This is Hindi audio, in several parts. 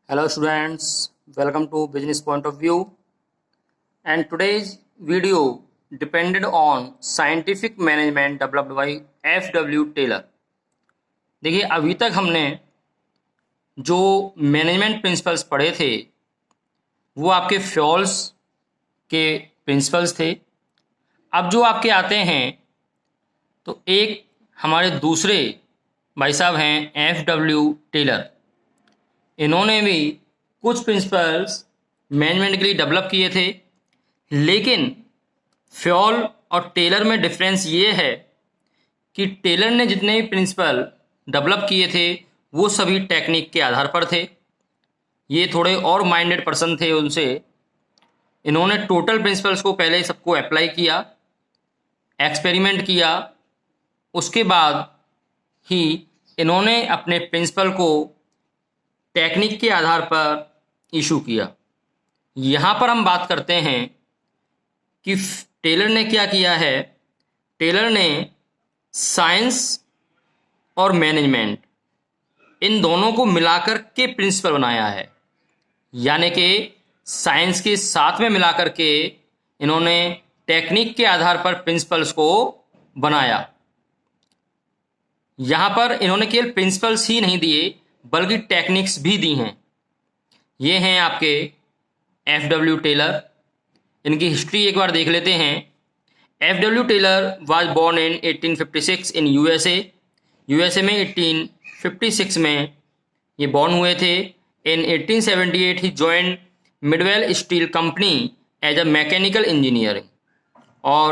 Hello students, welcome to Business Point of View, and today's video depended on scientific management developed by F.W. Taylor। देखिए अभी तक हमने जो मैनेजमेंट प्रिंसिपल्स पढ़े थे वो आपके फ्यूल्स के प्रिंसिपल्स थे। अब जो आपके आते हैं तो एक हमारे दूसरे भाई साहब हैं F.W. टेलर। इन्होंने भी कुछ प्रिंसिपल्स मैनेजमेंट के लिए डेवलप किए थे, लेकिन फ्योल और टेलर में डिफरेंस ये है कि टेलर ने जितने भी प्रिंसिपल डेवलप किए थे वो सभी टेक्निक के आधार पर थे। ये थोड़े और माइंडेड पर्सन थे उनसे। इन्होंने टोटल प्रिंसिपल्स को पहले सबको अप्लाई किया, एक्सपेरिमेंट किया, उसके बाद ही इन्होंने अपने प्रिंसिपल को टेक्निक के आधार पर इशू किया। यहाँ पर हम बात करते हैं कि टेलर ने क्या किया है। टेलर ने साइंस और मैनेजमेंट इन दोनों को मिलाकर के प्रिंसिपल बनाया है, यानी कि साइंस के साथ में मिलाकर के इन्होंने टेक्निक के आधार पर प्रिंसिपल्स को बनाया। यहाँ पर इन्होंने केवल प्रिंसिपल्स ही नहीं दिए बल्कि टेक्निक्स भी दी हैं। ये हैं आपके F.W. टेलर। इनकी हिस्ट्री एक बार देख लेते हैं। F.W. Taylor was born in 1856 in USA में 1856 में ये बॉर्न हुए थे। इन 1878 ही joined Midvale steel company as a mechanical engineer, और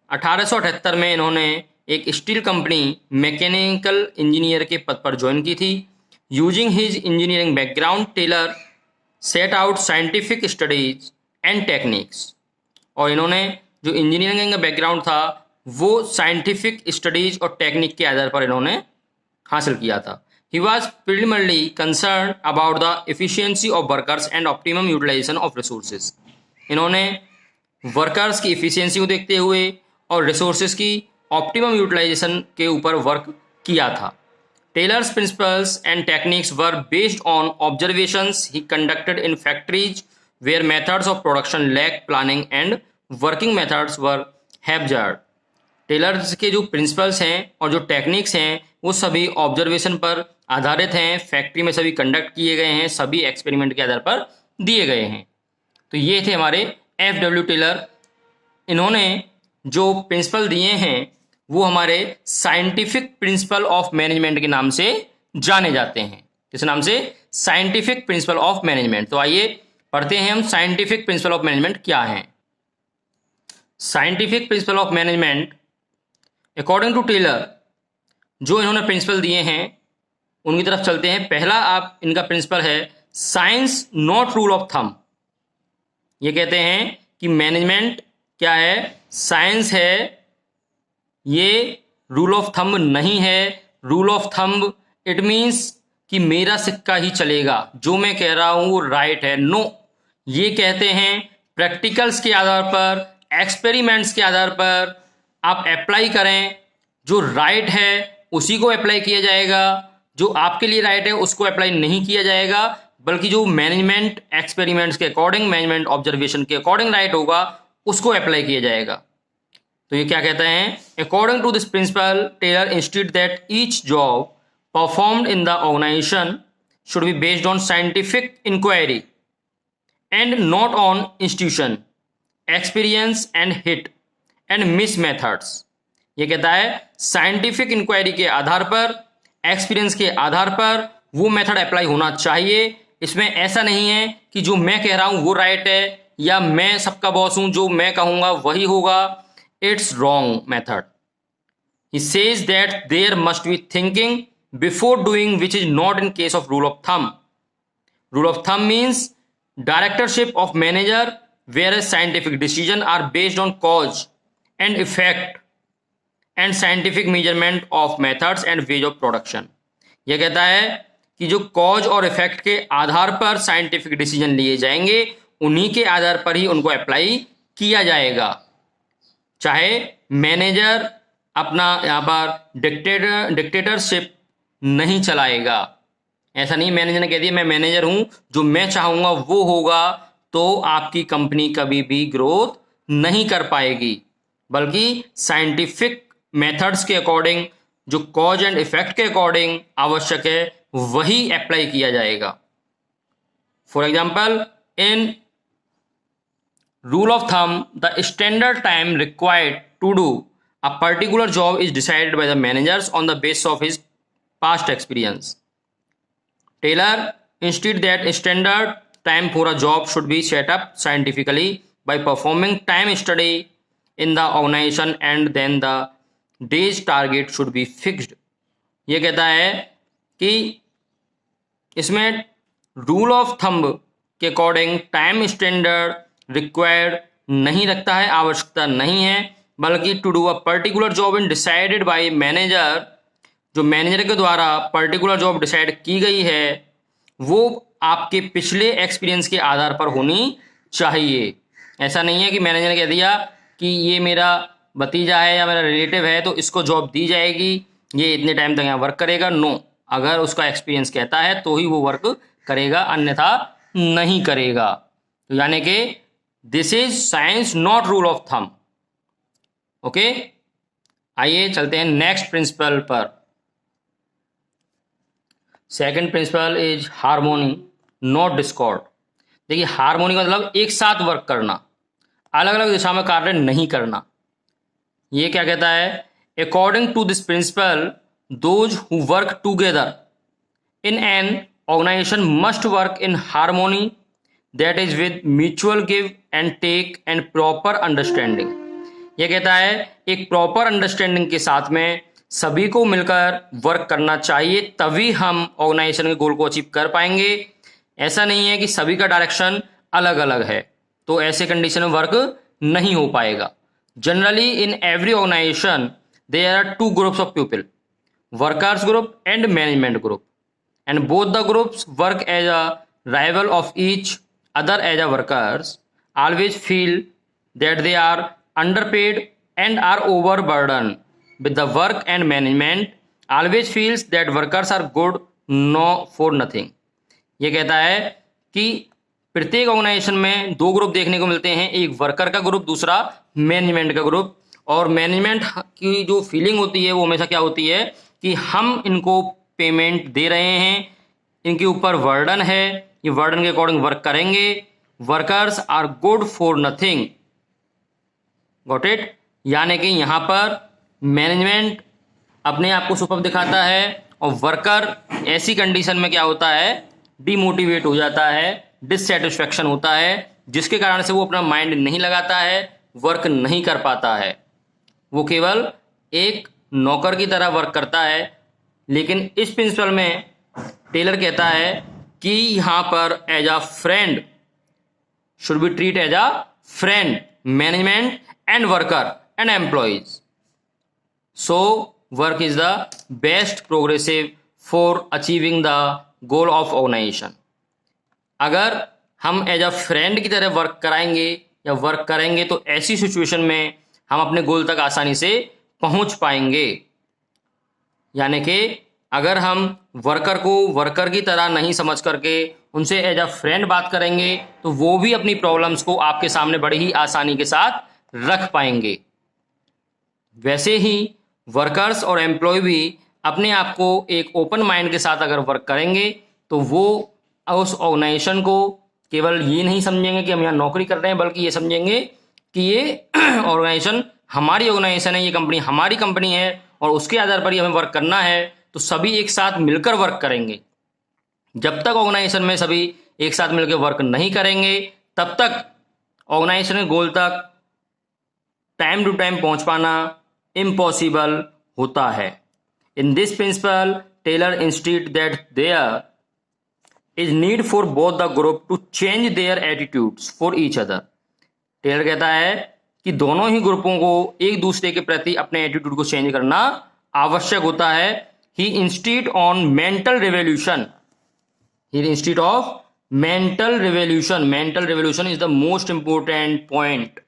1878 में इन्होंने एक स्टील कंपनी मैकेनिकल इंजीनियर के पद पर ज्वाइन की थी। Using his engineering background Taylor set out scientific studies and techniques, और इन्होंने जो इंजीनियरिंग का बैकग्राउंड था वो साइंटिफिक स्टडीज और टेक्निक के आधार पर इन्होंने हासिल किया था। He was preliminarily concern about the efficiency of workers and optimum utilization of resources. इन्होंने वर्कर्स की एफिशिएंसी को देखते हुए और रिसोर्सेज की ऑप्टिमम यूटिलाइजेशन के ऊपर वर्क किया था। Taylor's principles and techniques were based on observations he conducted in factories where methods of production lacked planning and working methods were hazardous। Taylor's के जो प्रिंसिपल्स हैं और जो टेक्निक्स हैं वो सभी ऑब्जर्वेशन पर आधारित हैं, फैक्ट्री में सभी कंडक्ट किए गए हैं, सभी एक्सपेरिमेंट के आधार पर दिए गए हैं। तो ये थे हमारे F.W. टेलर। इन्होंने जो प्रिंसिपल दिए हैं वो हमारे साइंटिफिक प्रिंसिपल ऑफ मैनेजमेंट के नाम से जाने जाते हैं। किस नाम से? Scientific principle of management. तो आइए पढ़ते हैं हम साइंटिफिक प्रिंसिपल ऑफ मैनेजमेंट क्या है। Scientific principle of management according to Taylor जो इन्होंने प्रिंसिपल दिए हैं उनकी तरफ चलते हैं। पहला आप इनका प्रिंसिपल है science not rule of thumb. ये कहते हैं कि मैनेजमेंट क्या है? साइंस है, ये रूल ऑफ थंब नहीं है। Rule of thumb it means कि मेरा सिक्का ही चलेगा, जो मैं कह रहा हूं वो राइट है। नो, ये कहते हैं प्रैक्टिकल्स के आधार पर, एक्सपेरिमेंट्स के आधार पर आप अप्लाई करें, जो राइट है उसी को अप्लाई किया जाएगा, जो आपके लिए राइट है उसको अप्लाई नहीं किया जाएगा, बल्कि जो मैनेजमेंट एक्सपेरिमेंट्स के अकॉर्डिंग, मैनेजमेंट ऑब्जर्वेशन के अकॉर्डिंग राइट होगा उसको अप्लाई किया जाएगा। तो ये क्या कहता है? According to this principle Taylor institute that each job performed in the organisation should be based on scientific inquiry and not on institution experience and hit and miss methods. ये कहता है साइंटिफिक इंक्वायरी के आधार पर, एक्सपीरियंस के आधार पर वो मेथड अप्लाई होना चाहिए। इसमें ऐसा नहीं है कि जो मैं कह रहा हूं वो राइट है या मैं सबका बॉस हूं, जो मैं कहूंगा वही होगा। It's wrong method. He says that there must be thinking before doing, which is not in case of rule of thumb. Rule of thumb means directorship of manager, whereas scientific decisions are based on cause and effect and scientific measurement of methods and ways of production. यह कहता है कि जो कॉज और इफेक्ट के आधार पर साइंटिफिक डिसीजन लिए जाएंगे, उन्हीं के आधार पर ही उनको अप्लाई किया जाएगा। चाहे मैनेजर अपना यहाँ पर डिक्टेटरशिप नहीं चलाएगा, ऐसा नहीं मैनेजर ने कह दिया मैं मैनेजर हूं, जो मैं चाहूंगा वो होगा, तो आपकी कंपनी कभी भी ग्रोथ नहीं कर पाएगी। बल्कि साइंटिफिक मेथड्स के अकॉर्डिंग, जो कॉज एंड इफेक्ट के अकॉर्डिंग आवश्यक है, वही अप्लाई किया जाएगा। For example, in rule of thumb, the standard time required to do a particular job is decided by the managers on the basis of his past experience. Taylor insisted that standard time for a job should be set up scientifically by performing time study in the organization, and then the day's target should be fixed. ये कहता है कि इसमें रूल ऑफ थंब के अकॉर्डिंग टाइम स्टैंडर्ड रिक्वायर्ड नहीं रखता है, आवश्यकता नहीं है, बल्कि to do a particular job in decided by manager, जो मैनेजर के द्वारा पर्टिकुलर जॉब डिसाइड की गई है वो आपके पिछले एक्सपीरियंस के आधार पर होनी चाहिए। ऐसा नहीं है कि मैनेजर ने कह दिया कि ये मेरा भतीजा है या मेरा रिलेटिव है तो इसको जॉब दी जाएगी, ये इतने टाइम तक यहाँ वर्क करेगा। नो, अगर उसका एक्सपीरियंस कहता है तो ही वो वर्क करेगा, अन्यथा नहीं करेगा। तो यानी कि this is science not rule of thumb. Okay, आइए चलते हैं नेक्स्ट प्रिंसिपल पर। Second principle is harmony not discord. देखिए, हार्मोनी का मतलब एक साथ वर्क करना, अलग अलग दिशा में कार्य नहीं करना। ये क्या कहता है? According to this principle, those who work together in an organisation must work in harmony, that is with mutual give and take and proper understanding. यह कहता है एक प्रॉपर अंडरस्टैंडिंग के साथ में सभी को मिलकर वर्क करना चाहिए, तभी हम ऑर्गेनाइजेशन के गोल को अचीव कर पाएंगे। ऐसा नहीं है कि सभी का डायरेक्शन अलग अलग है, तो ऐसे कंडीशन में वर्क नहीं हो पाएगा। Generally in every organisation there are two groups of people, workers group and management group, and both the groups work as a rival of each other as a workers, always feel that they are underpaid and are overburdened with the work, and management always feels that workers are good no for nothing. ये कहता है कि प्रत्येक ऑर्गेनाइजेशन में दो ग्रुप देखने को मिलते हैं, एक वर्कर का ग्रुप, दूसरा मैनेजमेंट का ग्रुप। और मैनेजमेंट की जो फीलिंग होती है वो हमेशा क्या होती है कि हम इनको पेमेंट दे रहे हैं, इनके ऊपर वर्डन है, ये वर्डन के अकॉर्डिंग वर्क करेंगे। Workers are good for nothing, got it. यानी कि यहाँ पर मैनेजमेंट अपने आप को सुपर दिखाता है और वर्कर ऐसी कंडीशन में क्या होता है, डिमोटिवेट हो जाता है, डिससेटिस्फैक्शन होता है, जिसके कारण से वो अपना माइंड नहीं लगाता है, वर्क नहीं कर पाता है, वो केवल एक नौकर की तरह वर्क करता है। लेकिन इस प्रिंसिपल में टेलर कहता है कि यहाँ पर as a friend should be treat as a friend management and worker and employees. So work is the best progressive for achieving the goal of organisation. अगर हम एज अ फ्रेंड की तरह वर्क कराएंगे या वर्क करेंगे तो ऐसी सिचुएशन में हम अपने गोल तक आसानी से पहुंच पाएंगे। यानी कि अगर हम वर्कर को वर्कर की तरह नहीं समझ करके उनसे एज अ फ्रेंड बात करेंगे तो वो भी अपनी प्रॉब्लम्स को आपके सामने बड़ी ही आसानी के साथ रख पाएंगे। वैसे ही वर्कर्स और एम्प्लॉय भी अपने आप को एक ओपन माइंड के साथ अगर वर्क करेंगे तो वो उस ऑर्गेनाइजेशन को केवल ये नहीं समझेंगे कि हम यहाँ नौकरी कर रहे हैं, बल्कि ये समझेंगे कि ये ऑर्गेनाइजेशन हमारी ऑर्गेनाइजेशन है, ये कंपनी हमारी कंपनी है और उसके आधार पर ही हमें वर्क करना है। तो सभी एक साथ मिलकर वर्क करेंगे। जब तक ऑर्गेनाइजेशन में सभी एक साथ मिलकर वर्क नहीं करेंगे तब तक ऑर्गेनाइजेशन के गोल तक टाइम टू टाइम पहुंच पाना इम्पॉसिबल होता है। In this principle Taylor insisted that there is need for both the group to change their attitudes for each other. Taylor कहता है कि दोनों ही ग्रुपों को एक दूसरे के प्रति अपने एटीट्यूड को चेंज करना आवश्यक होता है। He insisted on mental revolution, he insisted of mental revolution. Mental revolution is the most important point.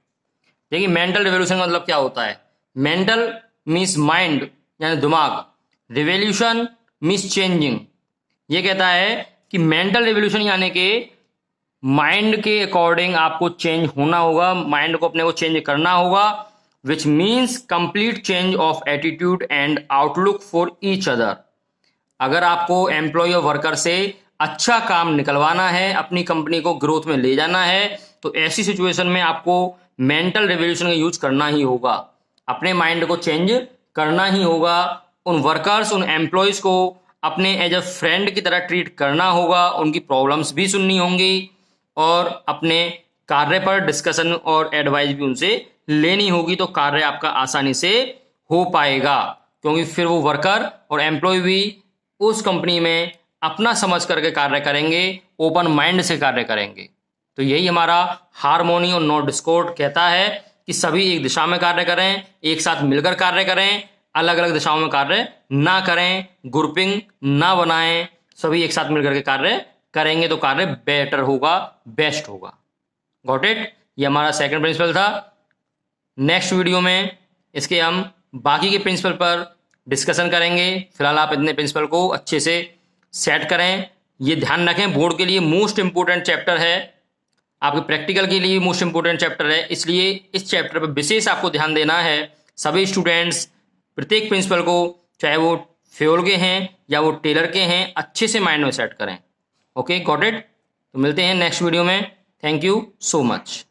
देखिए, मेंटल रिवोल्यूशन का मतलब क्या होता है? मेंटल मीन्स माइंड यानी दिमाग, रिवोल्यूशन मीन्स चेंजिंग ये कहता है कि मेंटल रिवोल्यूशन यानी कि माइंड के अकॉर्डिंग आपको चेंज होना होगा, माइंड को अपने को चेंज करना होगा, which means complete change of attitude and outlook for each other. अगर आपको एम्प्लॉय और वर्कर से अच्छा काम निकलवाना है, अपनी कंपनी को ग्रोथ में ले जाना है, तो ऐसी सिचुएशन में आपको मेंटल रिवोल्यूशन का यूज करना ही होगा, अपने माइंड को चेंज करना ही होगा, उन वर्कर्स उन एम्प्लॉयज को अपने एज अ फ्रेंड की तरह ट्रीट करना होगा, उनकी प्रॉब्लम्स भी सुननी होंगी और अपने कार्य पर डिस्कशन और एडवाइस भी उनसे लेनी होगी, तो कार्य आपका आसानी से हो पाएगा, क्योंकि फिर वो वर्कर और एम्प्लॉय भी उस कंपनी में अपना समझ करके कार्य करेंगे, ओपन माइंड से कार्य करेंगे। तो यही हमारा हार्मोनी और नॉट डिस्कॉर्ड कहता है कि सभी एक दिशा में कार्य करें, एक साथ मिलकर कार्य करें, अलग अलग दिशाओं में कार्य ना करें, ग्रुपिंग ना बनाएं, सभी एक साथ मिलकर के कार्य करेंगे तो कार्य बेटर होगा, बेस्ट होगा। Got it? ये हमारा सेकंड प्रिंसिपल था। नेक्स्ट वीडियो में इसके हम बाकी के प्रिंसिपल पर डिस्कशन करेंगे। फिलहाल आप इतने प्रिंसिपल को अच्छे से सेट करें। ये ध्यान रखें, बोर्ड के लिए मोस्ट इंपोर्टेंट चैप्टर है, आपके प्रैक्टिकल के लिए मोस्ट इंपोर्टेंट चैप्टर है, इसलिए इस चैप्टर पर विशेष आपको ध्यान देना है। सभी स्टूडेंट्स प्रत्येक प्रिंसिपल को, चाहे वो फ्योल के हैं या वो टेलर के हैं, अच्छे से माइंड में सेट करें। Okay, got it? तो मिलते हैं नेक्स्ट वीडियो में। Thank you so much.